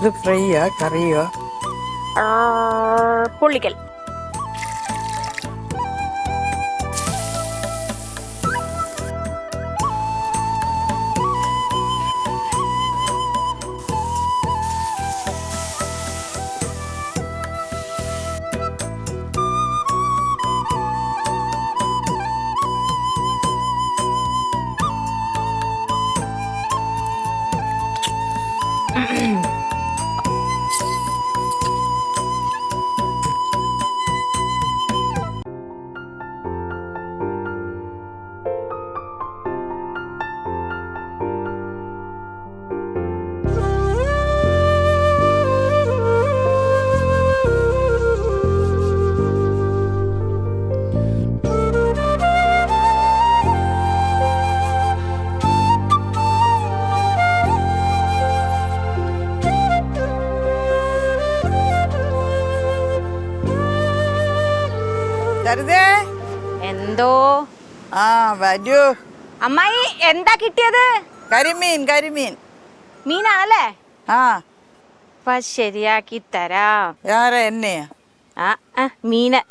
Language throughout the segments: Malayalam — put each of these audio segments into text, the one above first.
ഇത് ഫ്രൈയാ കറിയോ? പൊള്ളിക്കൽ. എന്തോ വരൂ. അമ്മായി, എന്താ കിട്ടിയത്? കരിമീൻ. മീനാണല്ലേ? ആ, ശരിയാക്കി തരാം. ആരാ എന്നെയാ? മീന്.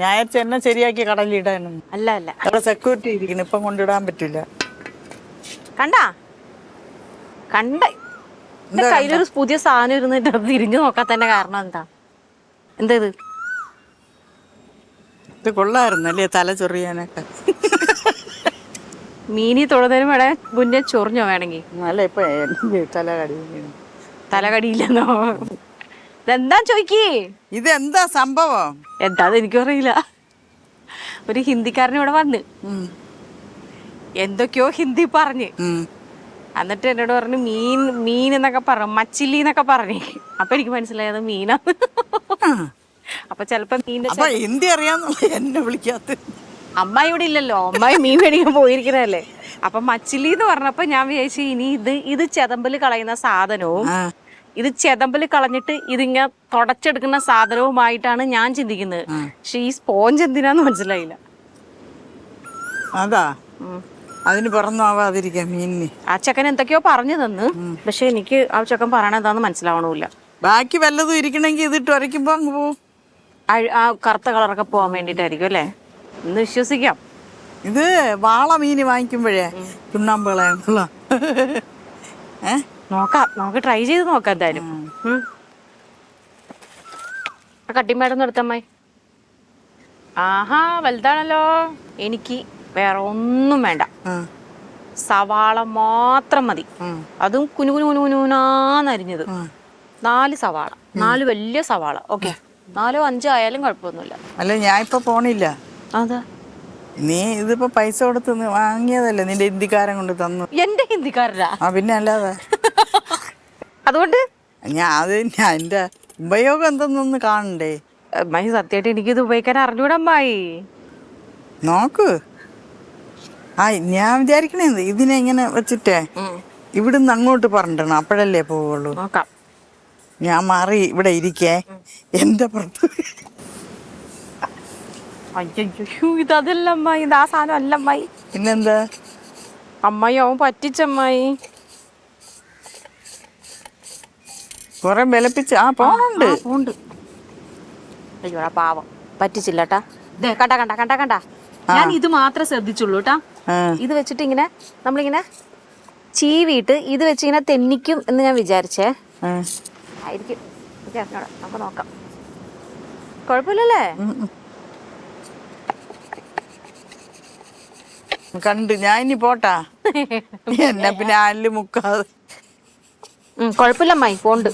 ഞാൻ എന്നെ ശരിയാക്കി കടലിടാനും. അല്ല അല്ല, അവിടെ സെക്യൂരിറ്റി ഇരിക്കുന്നു, ഇപ്പം കൊണ്ടിടാൻ പറ്റില്ല. കണ്ട കയ്യിലൊരു പുതിയ സാധനം ഇരുന്നിട്ട് തിരിഞ്ഞു നോക്കാത്തതിന്റെ കാരണം എന്താ? എന്താ ഇത്? ഇത് കൊള്ളായിരുന്നല്ലേ തല ചൊറിയാനൊക്കെ. മീനി തൊടുന്നതിന് വേണേ മുന്നേ ചൊറിഞ്ഞോ വേണമെങ്കിൽ. അല്ല, ഇപ്പൊ തലകടിയില്ലെന്നോ? ഇതെന്താ ചോദിക്കേ? ഇതെന്താ സംഭവം? എന്താന്ന് എനിക്കും അറിയില്ല. ഒരു ഹിന്ദിക്കാരൻ ഇവിടെ വന്ന് എന്തൊക്കെയോ ഹിന്ദി പറഞ്ഞ്, എന്നിട്ട് എന്നോട് പറഞ്ഞു മീൻ എന്നൊക്കെ പറഞ്ഞു, മച്ചിലി എന്നൊക്കെ പറഞ്ഞു. അപ്പൊ എനിക്ക് മനസ്സിലായത് മീനാണ്. അപ്പൊ ചെലപ്പോ ഹിന്ദി അറിയാന്ന് എന്നെ വിളിക്കാത്ത. അമ്മായി ഇവിടെ ഇല്ലല്ലോ, അമ്മായി മീൻ മേടിക്കാൻ പോയിരിക്കണല്ലേ. അപ്പൊ മച്ചിലി എന്ന് പറഞ്ഞപ്പോ ഞാൻ വിചാരിച്ചു ഇനി ഇത് ചെതമ്പല് കളയുന്ന സാധനവും ഇത് ചെതമ്പല് കളഞ്ഞിട്ട് ഇതിങ്ങനെ തുടച്ചെടുക്കുന്ന സാധനവുമായിട്ടാണ് ഞാൻ ചിന്തിക്കുന്നത്. പക്ഷെ ഈ സ്പോഞ്ച് എന്തിനാന്ന് മനസ്സിലായില്ല. അതാ അതിന് പറന്നാവാതിരിക്കാൻ മീനിന്. ആ ചെക്കൻ എന്തൊക്കെയോ പറഞ്ഞു തന്നു, പക്ഷെ എനിക്ക് ആ ചെക്കൻ പറയണ എന്താന്ന് മനസ്സിലാവണില്ല. ബാക്കി വല്ലതും ഇരിക്കണമെങ്കിൽ ഇതിട്ട് ഉരയ്ക്കുമ്പോ അങ്ങ് പോവും. ആ കറുത്ത കളറൊക്കെ പോവാൻ വേണ്ടിട്ടായിരിക്കും അല്ലേ? ഒന്ന് വിശ്വസിക്കാം. ഇത് വാള മീന് വാങ്ങിക്കുമ്പോഴേ ചുണ്ണാമ്പുകള. നമുക്ക് ട്രൈ ചെയ്ത് നോക്കാം എന്തായാലും. കട്ടിമേടൊന്നും എടുത്തമ്മായി. ആഹാ, വലുതാണല്ലോ. എനിക്ക് വേറെ ഒന്നും വേണ്ട, സവാള മാത്രം മതി. അതും കുനുകുനുകുനുകുനാന്നരിഞ്ഞത്. 4 സവാള, 4 വലിയ സവാള. ഓക്കെ, 4 5 ആയാലും കുഴപ്പമൊന്നുമില്ല. അല്ല, ഞാൻ ഇപ്പൊ പോണില്ല. അതാ, നീ ഇതിപ്പോ പൈസ കൊടുത്ത് വാങ്ങിയതല്ലേ, നിന്റെ ഹിന്ദിക്കാരൻ കൊണ്ട് തന്നു. എന്റെ ഹിന്ദിക്കാരനാ? പിന്നെ അല്ലാതെ. അതുകൊണ്ട് എന്റെ ഉപയോഗം എന്തെന്നൊന്ന് കാണണ്ടേ? അമ്മായി, സത്യമായിട്ട് എനിക്കിത് ഉപയോഗിക്കാൻ അറിഞ്ഞൂടാ അമ്മായി. നോക്ക്. ഞാൻ വിചാരിക്കണേ ഇതിനെ ഇങ്ങനെ വെച്ചിട്ടേ ഇവിടുന്ന് അങ്ങോട്ട് പറഞ്ഞിടണം, അപ്പോഴല്ലേ പോവുള്ളൂ. നോക്കാം. ഞാൻ മാറി ഇവിടെ ഇരിക്കേ എന്റെ പുറത്ത്. അയ്യോ, ഇതല്ല അമ്മായി, ഇത് ആ സാധനം അല്ല അമ്മായി. പിന്നെന്താ അമ്മായി? അവൻ പറ്റിച്ചമ്മായി. കൊറേ ബലപ്പിച്ച് പോണ്ട്. അയ്യോടാ പാവം, പറ്റിച്ചില്ലട്ടാ. കണ്ട കണ്ട കണ്ട കണ്ട ഞാൻ ഇത് മാത്രമേ ശ്രദ്ധിച്ചുള്ളൂ കേട്ടാ. ഇത് വെച്ചിട്ട് ഇങ്ങനെ നമ്മളിങ്ങനെ ചീവിയിട്ട് ഇത് വെച്ച് ഇങ്ങനെ തെന്നിക്കും എന്ന് ഞാൻ വിചാരിച്ചേ. ആയിരിക്കും, നമുക്ക് നോക്കാം. കുഴപ്പമില്ലല്ലേ? കണ്ട് ഞാൻ ഇനി പോട്ടാ. എന്നെ പിന്നെ ആരില് മുക്കാതെ. കുഴപ്പമില്ല അമ്മായി, പോണ്ട്.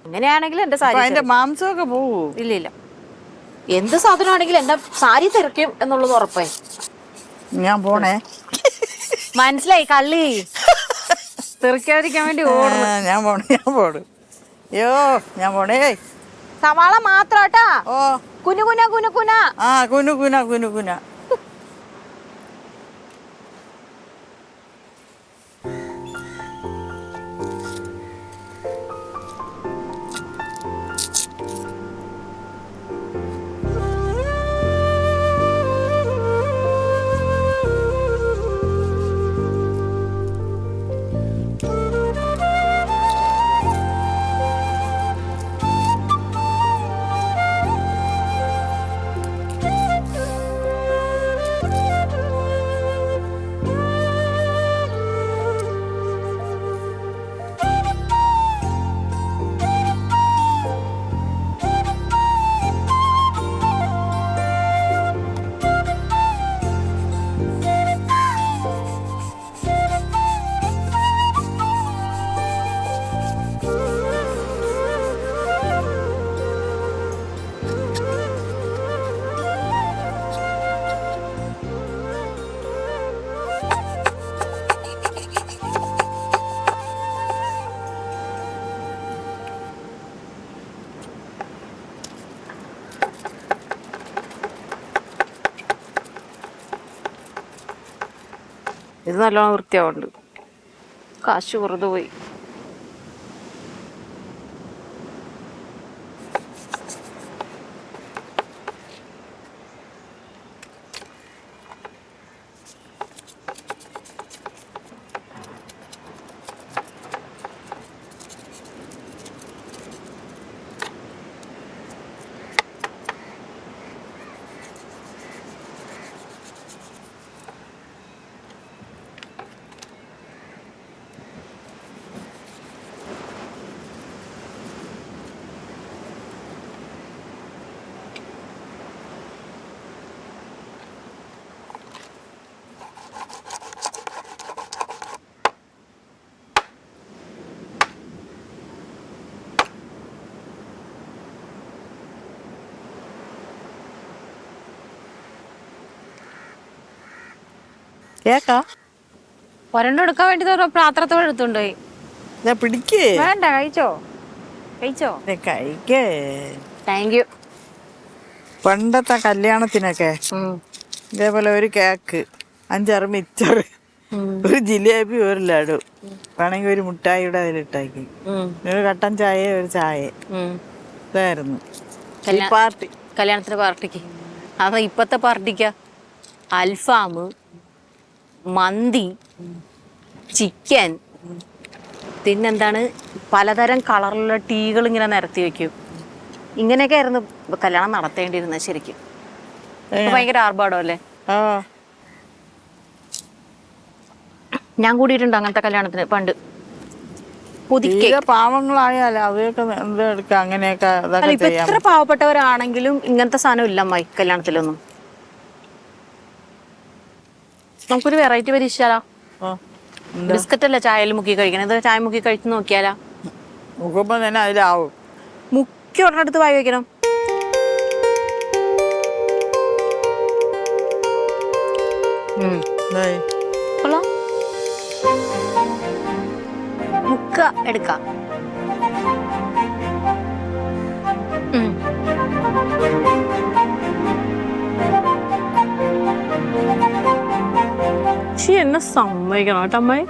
ഇങ്ങനെയാണെങ്കിൽ എന്റെ സാരി, അതിന്റെ മാംസമൊക്കെ പോവൂ. ഇല്ല, എന്ത് സാധനമാണെങ്കിലും എന്റെ സാരി തിരക്കും എന്നുള്ളത് ഉറപ്പായി. ഞാൻ പോണേ. മനസ്സിലായി, കള്ളി തെറിക്കാതിരിക്കാൻ വേണ്ടി ഓടും. ഞാൻ പോണു. അയ്യോ, ഞാൻ പോണേ. സവാള മാത്രാട്ടാ. കുനുകുന. കുനുകുന. ഇത് നല്ലോണം വൃത്തിയാവുന്നുണ്ട്. കാശ് വെറുതെ പോയി. കേക്കാ ഒരെണ്ണം എടുക്കാൻ വേണ്ടി പാത്രത്തോടെ എടുത്തുകൊണ്ടുപോയി. പിടിക്കേ വേണ്ട, കഴിച്ചോ കഴിച്ചോ. കഴിക്കേ. Thank you. പണ്ടത്തെ കല്യാണത്തിനൊക്കെ ഇതേപോലെ ഒരു കേക്ക്, 5-6 മിച്ചർ, ഒരു ജിലേബി, ഒരു ലഡു, വേണമെങ്കിൽ ഒരു മുട്ടായിയുടെ അതിലിട്ടാക്കി, ഒരു കട്ടൻ ചായ, ഒരു ചായ. ഇതായിരുന്നു പാർട്ടി. കല്യാണത്തിന് പാർട്ടിക്ക്. അപ്പൊ ഇപ്പത്തെ പാർട്ടിക്ക അൽഫാം, മന്തി, ചിക്കൻ, പിന്നെന്താണ് പലതരം കളറിലുള്ള ടീകൾ ഇങ്ങനെ നിരത്തി വെക്കും. ഇങ്ങനെയൊക്കെ ആയിരുന്നു കല്യാണം നടത്തേണ്ടിയിരുന്നത് ശരിക്കും. ഭയങ്കര ആർഭാടം അല്ലേ. ഞാൻ കൂടിയിട്ടുണ്ട് അങ്ങനത്തെ കല്യാണത്തിന് പണ്ട്. പാവങ്ങളായാലും അതൊക്കെ എന്താ എടുക്കാം, അങ്ങനെയൊക്കെ ഇപ്പൊ എത്ര പാവപ്പെട്ടവരാണെങ്കിലും ഇങ്ങനത്തെ സാധനം ഇല്ല അമ്മായി കല്യാണത്തിലൊന്നും. നമുക്കൊരു വെറൈറ്റി പരീക്ഷിച്ചാലോ? ബിസ്ക്കറ്റ് അല്ലേ ചായയിൽ മുക്കി കഴിക്കണം, ഇത് ചായ മുക്കി കഴിച്ചു നോക്കിയാലോ? മുക്കുമ്പോ തന്നെ അതിലാവും. മുക്കി ഉടനെടുത്ത് വായി വെക്കണം. മുക്ക എടുക്കാം. എന്നെ സമ്മതിക്കണം കേട്ടോ അമ്മായി,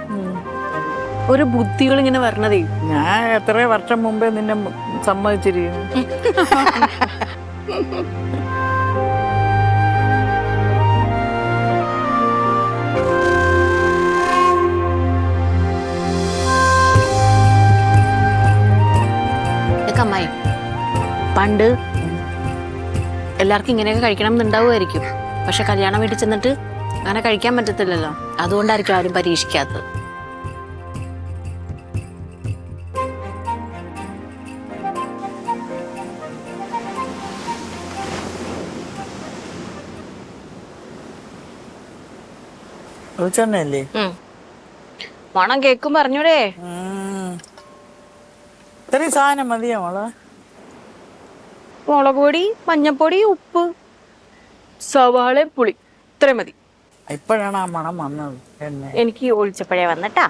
ഒരു ബുദ്ധികൾ ഇങ്ങനെ വരണതേ. ഞാൻ എത്ര വർഷം മുമ്പേ നിന്നെ സമ്മതിച്ചിരിക്കുന്നു. അമ്മായി പണ്ട് എല്ലാവർക്കും ഇങ്ങനെയൊക്കെ കഴിക്കണം എന്നുണ്ടാവുമായിരിക്കും. പക്ഷെ കല്യാണം വീട്ടിൽ ചെന്നിട്ട് അങ്ങനെ കഴിക്കാൻ പറ്റത്തില്ലല്ലോ. അതുകൊണ്ടായിരിക്കും ആരും പരീക്ഷിക്കാത്തത്. മണം കേക്കും പറഞ്ഞൂടെ. ഇത്രയും സാധനം മതിയോ മോളെ? മുളക് പൊടി, മഞ്ഞപ്പൊടി, ഉപ്പ്, സവാള, പുളി, ഇത്രയും മതി. ഇപ്പോഴാണ് ആ മണം വന്നത്. എനിക്ക് ഒഴിച്ചപ്പോഴേ വന്നിട്ടാ.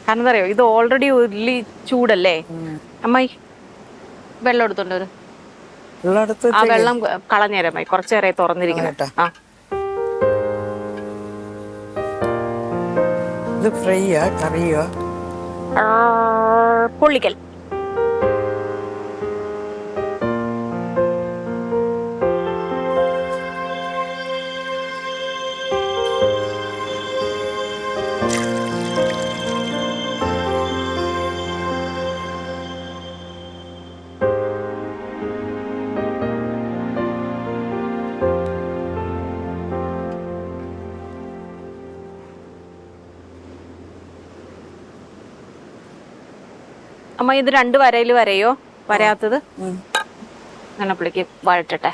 കാരണം എന്താ അറിയോ, ഇത് ഓൾറെഡി ഉരുളി ചൂടല്ലേ. അമ്മായി വെള്ളം എടുത്തോണ്ട് വരും. ആ വെള്ളം കളഞ്ഞേരാം അമ്മായി, കുറച്ചു നേരമായി തുറന്നിരിക്കണം. ആ ഇത് ഫ്രൈയാ കറിയോ? പൊള്ളിക്കൽ. അമ്മ ഇത് 2 വരയിൽ വരയോ? വരയാത്തത് അങ്ങനെപ്പിളിക്ക് വഴറ്റട്ടെ.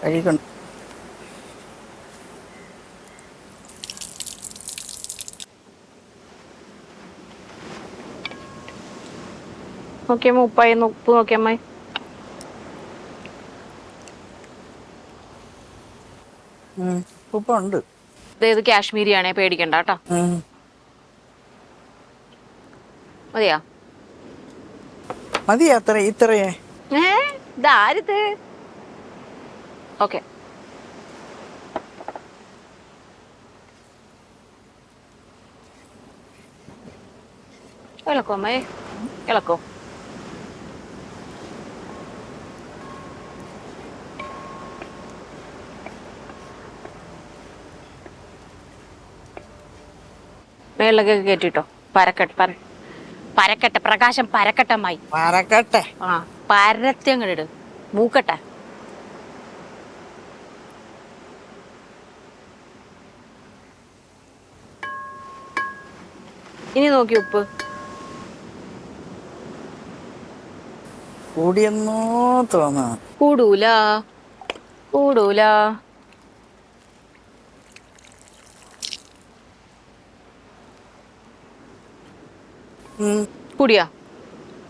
കഴിക്കണം. നോക്കിയമ്മ ഉപ്പായിരുന്നു, ഉപ്പ് നോക്കിയമ്മ. ഉപ്പുണ്ട്. ഇത് കാശ്മീരിയാണേ, പേടിക്കണ്ട കേട്ടോ. മതിയാ? മതി അത്ര ഇത്രയേ. ഇതാരിത്? ഓക്കെ. ഇളക്കോ അമ്മേ, ഇളക്കോ. മേളിലൊക്കെ കേട്ടിട്ടോ. പരക്കട്ടെ പ്രകാശം പരക്കട്ടമ്മായി. പരക്കട്ടെ. ആ പരത്തി അങ്ങോട്ട് ഇട്, മൂക്കട്ടെ. ഇനി നോക്കി ഉപ്പ് കൂടിയെന്നോ തോന്നാ. കൂടൂല.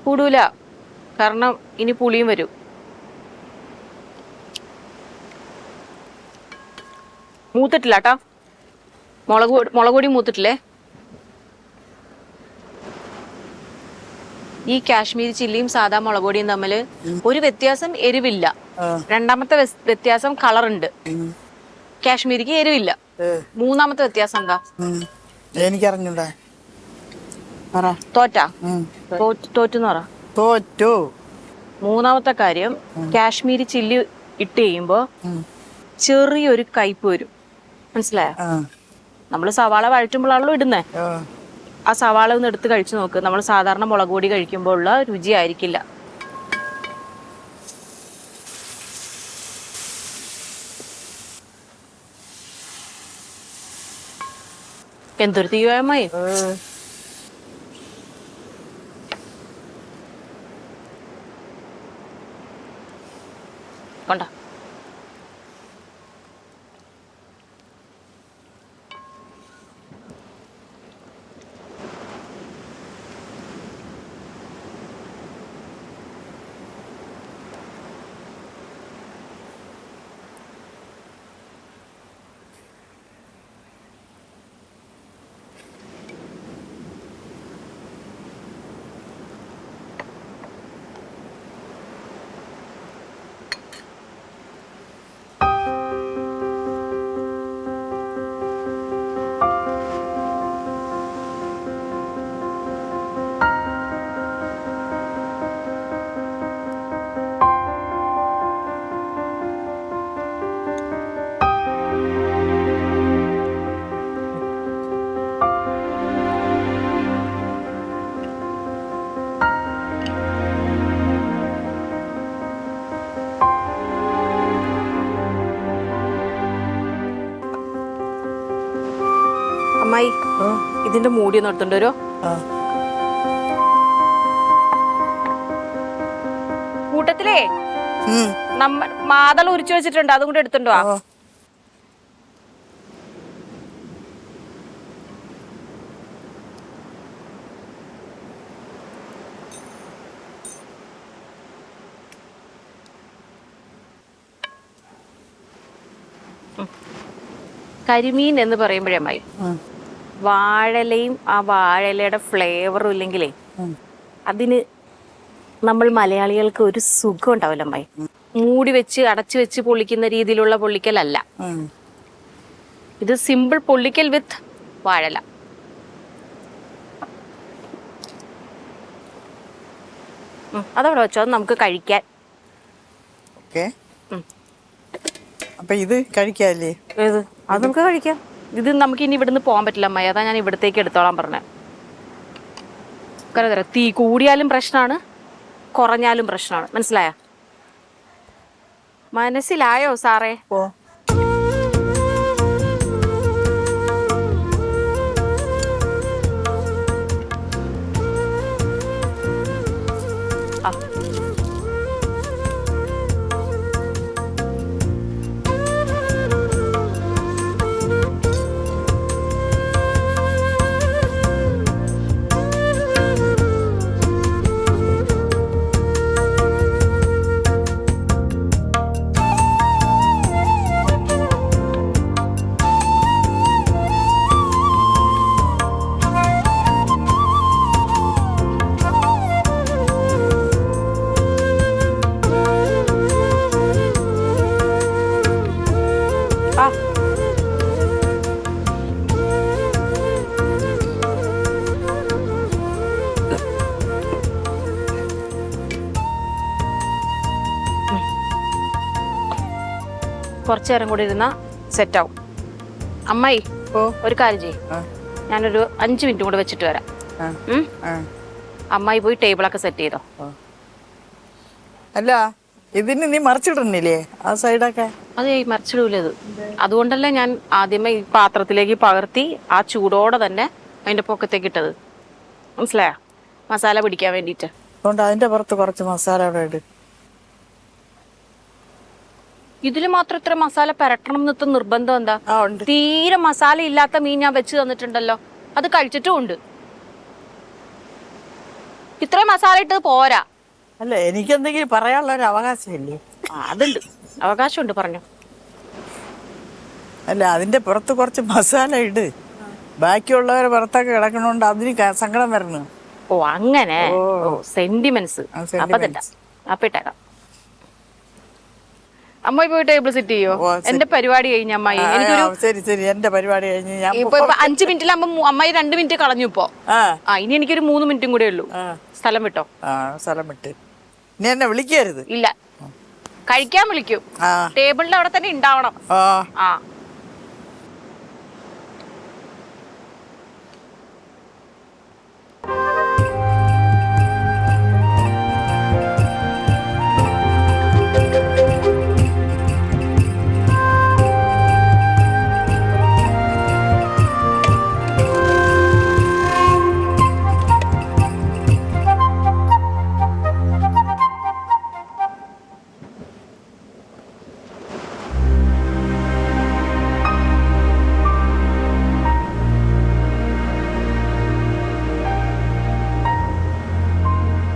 കൂടൂല, കാരണം ഇനി പുളിയും വരും. മൂത്തിട്ടില്ല കേട്ടോ, മുളക് പൊടി മൂത്തിട്ടില്ലേ. ഈ കാശ്മീരി ചില്ലിയും സാധാ മുളക് പൊടിയും തമ്മിൽ ഒരു വ്യത്യാസം എരിവില്ല. രണ്ടാമത്തെ വ്യത്യാസം കളറുണ്ട്. കാശ്മീരിക്ക് എരിവില്ല. മൂന്നാമത്തെ വ്യത്യാസം എന്താ? എനിക്കറിഞ്ഞൂടാ. തോറ്റെന്ന് പറ. തോറ്റു. മൂന്നാമത്തെ കാര്യം, കാശ്മീരി ചില്ലി ഇട്ട് കഴിയുമ്പോ ചെറിയൊരു കയ്പ് വരും. മനസ്സിലായോ? നമ്മള് സവാള വഴറ്റുമ്പോഴാണല്ലോ ഇടുന്നേ. ആ സവാള ഒന്ന് എടുത്ത് കഴിച്ചു നോക്ക്. നമ്മൾ സാധാരണ മുളക് പൊടി കഴിക്കുമ്പോൾ ഉള്ള രുചി ആയിരിക്കില്ല. എന്തൊരു തീവ്രമായി. കൊണ്ട അമ്മായി, ഇതിന്റെ മൂടി ഒന്ന് എടുത്തോണ്ട് വരുമോ? കൂട്ടത്തിലേ മാതള ഉരിച്ചു വെച്ചിട്ടുണ്ട്, അതും കൂടെ എടുത്തോണ്ടോ. കരിമീൻ എന്ന് പറയുമ്പോഴേ അമ്മായി, വാഴലയും ആ വാഴലയുടെ ഫ്ലേവറും ഇല്ലെങ്കിലേ അതിന് നമ്മൾ മലയാളികൾക്ക് ഒരു സുഖം ഉണ്ടാവില്ല അമ്മായി. മൂടി വെച്ച് അടച്ചു വെച്ച് പൊള്ളിക്കുന്ന രീതിയിലുള്ള പൊള്ളിക്കലല്ല ഇത്. സിമ്പിൾ പൊള്ളിക്കൽ വിത്ത് വാഴല. അതവിടെ വെച്ചോ, നമുക്ക് കഴിക്കാൻ. അപ്പൊ ഇത് കഴിക്കാല്ലേ? ഏത്? അത് നമുക്ക് കഴിക്കാം. ഇത് നമുക്ക് ഇനി ഇവിടുന്ന് പോകാൻ പറ്റില്ല അമ്മായി, അതാ ഞാൻ ഇവിടത്തേക്ക് എടുത്തോളാൻ പറഞ്ഞേ. തീ കൂടിയാലും പ്രശ്നമാണ്, കുറഞ്ഞാലും പ്രശ്നമാണ്. മനസ്സിലായോ? മനസ്സിലായോ സാറേ? കുറച്ചു നേരം കൂടി ഇരുന്ന സെറ്റ് ആവും. അമ്മായി ഒരു കാര്യം ചെയ്യും, ഞാനൊരു 5 മിനിറ്റ് കൂടെ വെച്ചിട്ട് വരാം. അമ്മായി പോയി ടേബിളൊക്കെ സെറ്റ് ചെയ്തോ. അല്ല ഇതിന് നീ മറിച്ചിടുന്നില്ലേ ആ സൈഡൊക്കെ? അതെ, മറിച്ചിടൂല ഇത്. അതുകൊണ്ടല്ലേ ഞാൻ ആദ്യമേ ഈ പാത്രത്തിലേക്ക് പകർത്തി ആ ചൂടോടെ തന്നെ അതിന്റെ പൊക്കത്തേക്ക് ഇട്ടത്. മനസ്സിലായോ? മസാല പിടിക്കാൻ വേണ്ടിട്ട്. അതുകൊണ്ട് അതിന്റെ പുറത്ത് കുറച്ച് മസാല അവിടെ ഇട്. ഇതില് മാത്രം ഇത്ര മസാല പരട്ടണം എന്നത്തെ നിർബന്ധം എന്താ? തീരെ മസാല ഇല്ലാത്ത മീൻ ഞാൻ വെച്ച് തന്നിട്ടുണ്ടല്ലോ, അത് കഴിച്ചിട്ടും ഉണ്ട്. ഇത്രയും മസാല ഇട്ടത് പോരാ. അല്ല എനിക്ക് എന്തെങ്കിലും പറയാനുള്ള ഒരു അവകാശമില്ലേ? അതുണ്ട്, അവകാശമുണ്ട്, പറഞ്ഞു. അല്ല അതിന്റെ പുറത്ത് കുറച്ച് മസാല ഇട്. ബാക്കിയുള്ളവരെ പുറത്തൊക്കെ കിടക്കണോണ്ട് അതിന് സങ്കടം വരണം. ഓ അങ്ങനെ, സെന്റിമെന്റ്സ്. അപ്പൊ ഇട്ടേക്കാം. അമ്മായി പോയി ടേബിൾ സെറ്റ് ചെയ്യോ? എന്റെ പരിപാടി കഴിഞ്ഞ അമ്മായി. എനിക്കൊരു ശരി എന്റെ പരിപാടി കഴിഞ്ഞ് ഞാൻ ഇപ്പൊ 5 മിനിറ്റിലാകുമ്പോ അമ്മായി 2 മിനിറ്റ് കളഞ്ഞു ഇപ്പൊ. ഇനി എനിക്കൊരു 3 മിനിറ്റും കൂടെ ഉള്ളൂ. സ്ഥലം വിട്ടോ? സ്ഥലം വിട്ട്. നീ എന്നെ വിളിക്കരുത്. ഇല്ല, കഴിക്കാൻ വിളിക്കും. ടേബിളിന്റെ അവിടെ തന്നെ ഉണ്ടാവണം. ആ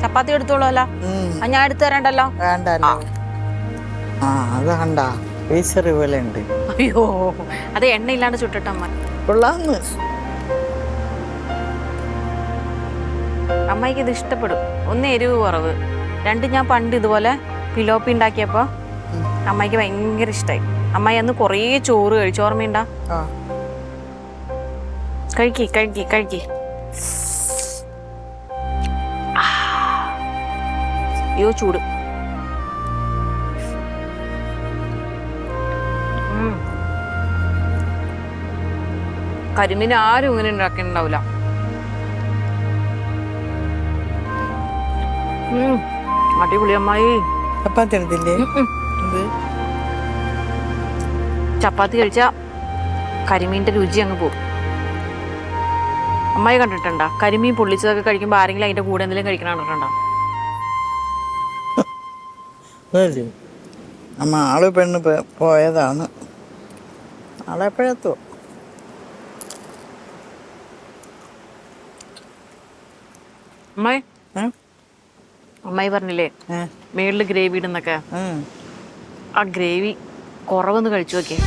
ചപ്പാത്തി എടുത്തോളൂല്ലോ. ഞാൻ എടുത്തു തരണ്ടല്ലോ. വേണ്ടല്ലോ. അത് കണ്ടാ കേസറി പോലെ ഉണ്ട്. അയ്യോ, അത് എണ്ണയില്ലാണ്ട് ചുട്ടിട്ടമ്മ. കൊള്ളാന്ന്. അമ്മായിക്ക് ഇത് ഇഷ്ടപ്പെടും. 1 എരിവ് കുറവ്, 2 ഞാൻ പണ്ട് ഇതുപോലെ പിലോപ്പി ഉണ്ടാക്കിയപ്പോ അമ്മായിക്ക് ഭയങ്കര ഇഷ്ടമായി. അമ്മായി അന്ന് കൊറേ ചോറ് കഴിച്ചു, ഓർമ്മയുണ്ടാ? കഴിക്കി കഴിക്കി കഴിക്കി. അയ്യോ ചൂട്. കരിമീൻ ആരും ഇങ്ങനെ ഉണ്ടാക്കിണ്ടാവില്ല. അടിപൊളി അമ്മായി. ചപ്പാത്തി എടുത്തില്ലേ? ചപ്പാത്തി കഴിച്ച കരിമീന്റെ രുചി അങ്ങ് പോകും. അമ്മായി കണ്ടിട്ടുണ്ടോ കരിമീൻ പൊള്ളിച്ചതൊക്കെ കഴിക്കുമ്പോ ആരെങ്കിലും അതിന്റെ കൂടെ എന്തെങ്കിലും കഴിക്കണം കണ്ടിട്ടുണ്ടോ? അമ്മ ആള് പെണ്ണ് പോയതാണ്. ആളെപ്പോഴെത്തോ? അമ്മായി അമ്മായി പറഞ്ഞില്ലേ മേളില് ഗ്രേവി ഇടുന്നൊക്കെ, ആ ഗ്രേവി കുറവൊന്ന് കഴിച്ചു നോക്കിയേ.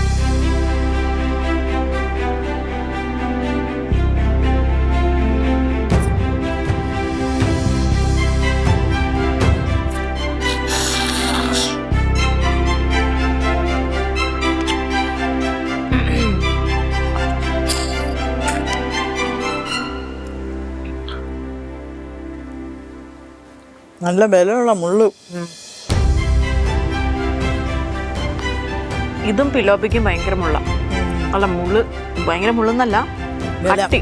നല്ല ബലമുള്ള മുള്ളു. ഇതും പിലോപ്പിക്കും ഭയങ്കര മുള്ള. അല്ല മുള്ളു ഭയങ്കര മുള്ളെന്നല്ല, കട്ടി.